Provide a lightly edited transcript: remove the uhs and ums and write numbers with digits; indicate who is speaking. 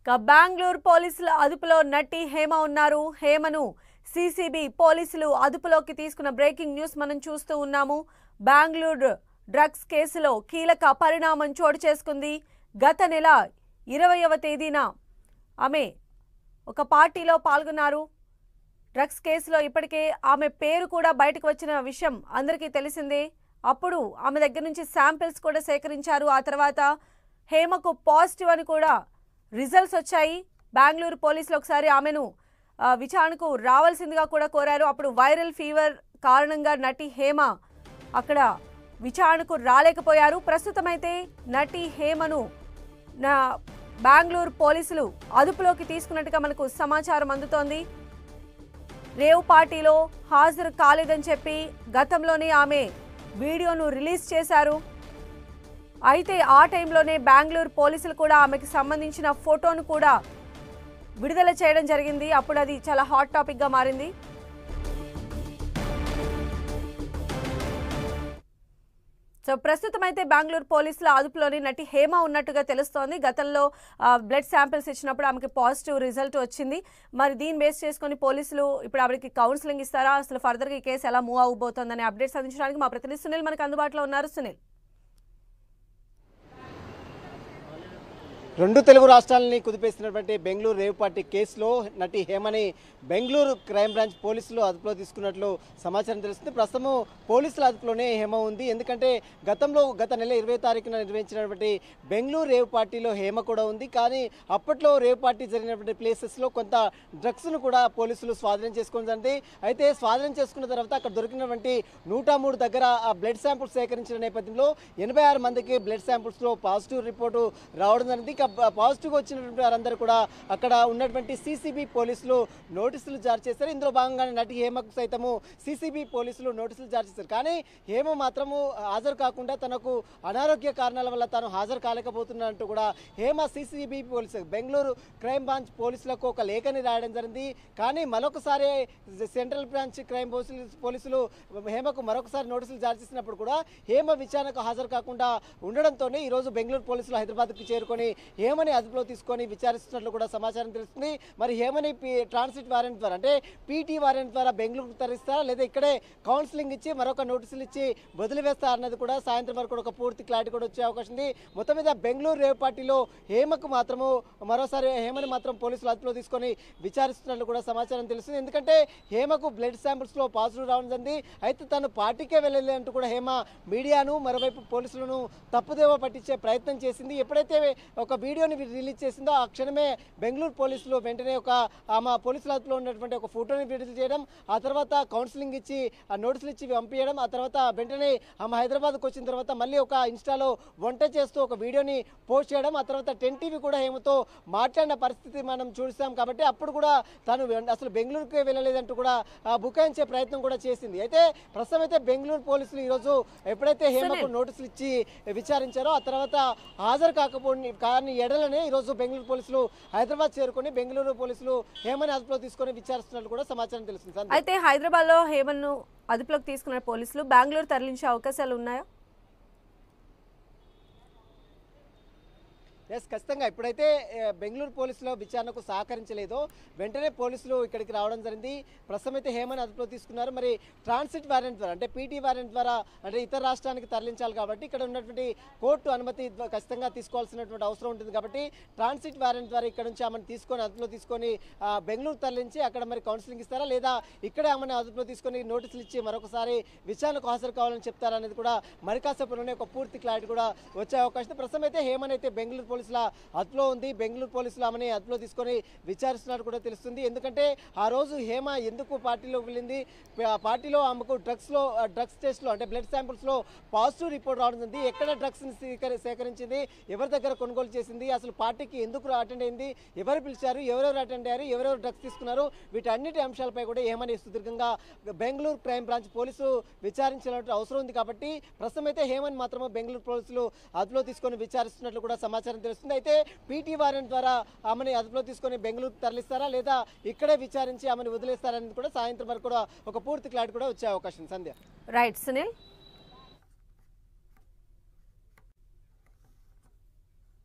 Speaker 1: బెంగళూరు పోలీసుల అదుపులో నటి హేమ ఉన్నారు. హేమను సిసిబి పోలీసులు అదుపులోకి తీసుకున్న బ్రేకింగ్ న్యూస్ మనం చూస్తూ ఉన్నాము. బెంగళూరు డ్రగ్స్ కేసులో కీలక పరిణామం చోటు చేసుకుంది. గత నెల 20వ తేదీన ఆమె ఒక పార్టీలో పాల్గొన్నారు. డ్రగ్స్ కేసులో ఇప్పటికే ఆమె పేరు కూడా బయటకు వచ్చిన విషయం అందరికీ తెలిసిందే. అప్పుడు ఆమె దగ్గర నుంచి శాంపిల్స్ కూడా సేకరించారు. ఆ తర్వాత హేమకు పాజిటివ్ అని కూడా రిజల్ట్స్ వచ్చాయి. బెంగళూరు పోలీసులు ఒకసారి ఆమెను విచారణకు రావాల్సిందిగా కూడా కోరారు. అప్పుడు వైరల్ ఫీవర్ కారణంగా నటి హేమ అక్కడ విచారణకు రాలేకపోయారు. ప్రస్తుతమైతే నటి హేమను బెంగళూరు పోలీసులు అదుపులోకి తీసుకున్నట్టుగా మనకు సమాచారం అందుతోంది. రేవ్ పార్టీలో హాజరు కాలేదని చెప్పి గతంలోనే ఆమె వీడియోను రిలీజ్ చేశారు. అయితే ఆ టైంలోనే బెంగళూరు పోలీసులు కూడా ఆమెకు సంబంధించిన ఫోటోను కూడా విడుదల చేయడం జరిగింది. అప్పుడు అది చాలా హాట్ టాపిక్గా మారింది. సో ప్రస్తుతం అయితే బెంగళూరు పోలీసుల అదుపులోని నటి హేమ ఉన్నట్టుగా తెలుస్తోంది. గతంలో బ్లడ్ శాంపిల్స్ ఇచ్చినప్పుడు ఆమెకి పాజిటివ్ రిజల్ట్ వచ్చింది. మరి దీన్ని బేస్ చేసుకుని పోలీసులు ఇప్పుడు ఆవిడకి కౌన్సిలింగ్ ఇస్తారా, అసలు ఫర్దర్గా ఈ కేసు ఎలా మూవ్ అవబోతోందనే అప్డేట్స్ అందించడానికి మా ప్రతినిధి సునీల్ మనకు అందుబాటులో ఉన్నారు. సునీల్,
Speaker 2: రెండు తెలుగు రాష్ట్రాలని కుదిపేసినటువంటి బెంగళూరు రేవ్ పార్టీ కేసులో నటి హేమని బెంగళూరు క్రైమ్ బ్రాంచ్ పోలీసులు అదుపులో తీసుకున్నట్లు సమాచారం తెలుస్తుంది. ప్రస్తుతం పోలీసుల అదుపులోనే హేమ ఉంది. ఎందుకంటే గత నెల 20వ తారీఖున నిర్వహించినటువంటి బెంగళూరు రేవ్ పార్టీలో హేమ కూడా ఉంది. కానీ అప్పట్లో రేవ్ పార్టీ జరిగినటువంటి ప్లేసెస్లో కొంత డ్రగ్స్ను కూడా పోలీసులు స్వాధీనం చేసుకుంటుంది. అయితే స్వాధీనం చేసుకున్న తర్వాత అక్కడ దొరికినటువంటి 103 దగ్గర ఆ బ్లడ్ శాంపుల్స్ సేకరించిన నేపథ్యంలో 86 మందికి బ్లడ్ శాంపుల్స్లో పాజిటివ్ రిపోర్టు రావడం జరిగింది. పాజిటివ్గా వచ్చినటువంటి వారందరూ కూడా అక్కడ ఉన్నటువంటి సిసిబి పోలీసులు నోటీసులు జారీ చేశారు. ఇందులో భాగంగానే నటి హేమకు సైతము సిసిబి పోలీసులు నోటీసులు జారీ చేశారు. కానీ హేమ మాత్రము హాజరు కాకుండా తనకు అనారోగ్య కారణాల వల్ల తాను హాజరు కాలేకపోతున్నట్టు కూడా Hema CCB police Bengaluru crime branch పోలీసులకు ఒక లేఖని రాయడం జరిగింది. కానీ మరొకసారి సెంట్రల్ బ్రాంచ్ క్రైమ్ పోలీసులు హేమకు మరొకసారి నోటీసులు జారీ చేసినప్పుడు కూడా హేమ విచారణకు హాజరు కాకుండా ఉండడంతోనే ఈరోజు బెంగళూరు పోలీసులు హైదరాబాద్కి చేరుకొని హేమని అదుపులో తీసుకొని విచారిస్తున్నట్లు కూడా సమాచారం తెలుస్తుంది. మరి హేమని ట్రాన్సిట్ వారెంట్ ద్వారా అంటే పీటీ వారెంట్ ద్వారా బెంగళూరుకు తరలిస్తారా లేదా ఇక్కడే కౌన్సిలింగ్ ఇచ్చి మరొక నోటీసులు ఇచ్చి వదిలివేస్తారా అన్నది కూడా సాయంత్రం వరకు ఒక పూర్తి క్లారిటీ కూడా వచ్చే అవకాశం ఉంది. మొత్తం మీద బెంగళూరు రేవ్ పార్టీలో హేమకు మాత్రము మరోసారి హేమని మాత్రం పోలీసులు అదుపులో తీసుకొని విచారిస్తున్నట్లు కూడా సమాచారం తెలుస్తుంది. ఎందుకంటే హేమకు బ్లడ్ శాంపిల్స్లో పాజిటివ్ రావడం జరిగింది. అయితే తను పార్టీకే వెళ్ళలేదు అంటూ కూడా హేమ మీడియాను మరోవైపు పోలీసులను తప్పుదేవ పట్టించే ప్రయత్నం చేసింది. ఎప్పుడైతే ఒక వీడియోని రిలీజ్ చేసిందో ఆ క్షణమే బెంగళూరు పోలీసులు వెంటనే ఆమె పోలీసుల అదుపులో ఉన్నటువంటి ఒక ఫోటోని విడుదల చేయడం, ఆ తర్వాత కౌన్సిలింగ్ ఇచ్చి ఆ నోటీసులు ఇచ్చి పంపించడం, ఆ తర్వాత వెంటనే ఆమె హైదరాబాద్కు వచ్చిన తర్వాత మళ్ళీ ఒక ఇన్స్టాలో వంట చేస్తూ ఒక వీడియోని పోస్ట్ చేయడం, ఆ తర్వాత 10 టీవీ కూడా హేమతో మాట్లాడిన పరిస్థితి మనం చూస్తాం. కాబట్టి అప్పుడు కూడా తను అసలు బెంగళూరుకే వెళ్ళలేదంటూ కూడా బుకాయించే ప్రయత్నం కూడా చేసింది. అయితే ప్రస్తుతం అయితే బెంగళూరు పోలీసులు ఈరోజు ఎప్పుడైతే హేమకు నోటీసులు ఇచ్చి విచారించారో ఆ తర్వాత హాజరు కానీ ఎడలనే ఈరోజు బెంగళూరు పోలీసులు హైదరాబాద్ చేరుకొని బెంగళూరు పోలీసులు హేమని అదుపులో తీసుకొని విచారిస్తున్నట్లు కూడా సమాచారం తెలుస్తుంది.
Speaker 1: అయితే హైదరాబాద్ లో హేమను అదుపులోకి తీసుకున్న పోలీసులు బెంగళూరు తరలించే అవకాశాలు ఉన్నాయా?
Speaker 2: ఖచ్చితంగా ఎప్పుడైతే బెంగళూరు పోలీసులు విచారణకు సహకరించలేదో వెంటనే పోలీసులు ఇక్కడికి రావడం జరిగింది. ప్రస్తుతం అయితే హేమని అదుపులో తీసుకున్నారు. మరి ట్రాన్సిట్ వారెంట్ ద్వారా అంటే పీటీ వారెంట్ ద్వారా అంటే ఇతర రాష్ట్రానికి తరలించాలి కాబట్టి ఇక్కడ ఉన్నటువంటి కోర్టు అనుమతి ఖచ్చితంగా తీసుకోవాల్సినటువంటి అవసరం ఉంటుంది. కాబట్టి ట్రాన్సిట్ వారెంట్ ద్వారా ఇక్కడ నుంచి ఆమెను తీసుకొని అదుపులో తీసుకొని బెంగళూరు తరలించి అక్కడ మరి కౌన్సిలింగ్ ఇస్తారా లేదా ఇక్కడే ఆమెను అదుపులో తీసుకొని నోటీసులు ఇచ్చి మరొకసారి విచారణకు హాజరు కావాలని చెప్తారనేది కూడా మరి కాసేపులోనే ఒక పూర్తి క్లారిటీ కూడా వచ్చే అవకాశం. ప్రస్తుతం అయితే హేమని అయితే బెంగళూరు పోలీసుల అదుపులో ఉంది. బెంగళూరు పోలీసులు ఆమెని అదుపులో తీసుకొని విచారిస్తున్నట్టు కూడా తెలుస్తుంది. ఎందుకంటే ఆ రోజు హేమ ఎందుకు పార్టీలోకి వెళ్ళింది, పార్టీలో ఆమెకు డ్రగ్స్ టెస్ట్లో అంటే బ్లడ్ శాంపుల్స్లో పాజిటివ్ రిపోర్ట్ రావడం జరిగింది. ఎక్కడ డ్రగ్స్ని సేకరించింది, ఎవరి దగ్గర కొనుగోలు చేసింది, అసలు పార్టీకి ఎందుకు అటెండ్ అయింది, ఎవరు పిలిచారు, ఎవరెవరు అటెండ్ అయ్యారు, ఎవరెవరు డ్రగ్స్ తీసుకున్నారు, వీటన్నిటి అంశాలపై కూడా హేమని సుదీర్ఘంగా బెంగళూరు క్రైమ్ బ్రాంచ్ పోలీసు విచారించాల్సిన అవసరం ఉంది. కాబట్టి ప్రస్తుతం అయితే హేమని మాత్రమే బెంగళూరు పోలీసులు అదుపులో తీసుకొని విచారిస్తున్నట్లు కూడా సమాచారం తెలుస్తుంది. అయితే పీటీ వారెంట్ ద్వారా ఆమెని అదుపులో తీసుకొని బెంగళూరు తరలిస్తారా లేదా ఇక్కడే విచారించి ఆమెను వదిలేస్తారనేది కూడా సాయంత్రం వరకు కూడా ఒక పూర్తి క్లారిటీ కూడా వచ్చే అవకాశం. సంధ్య.
Speaker 1: రైట్ సునీల్.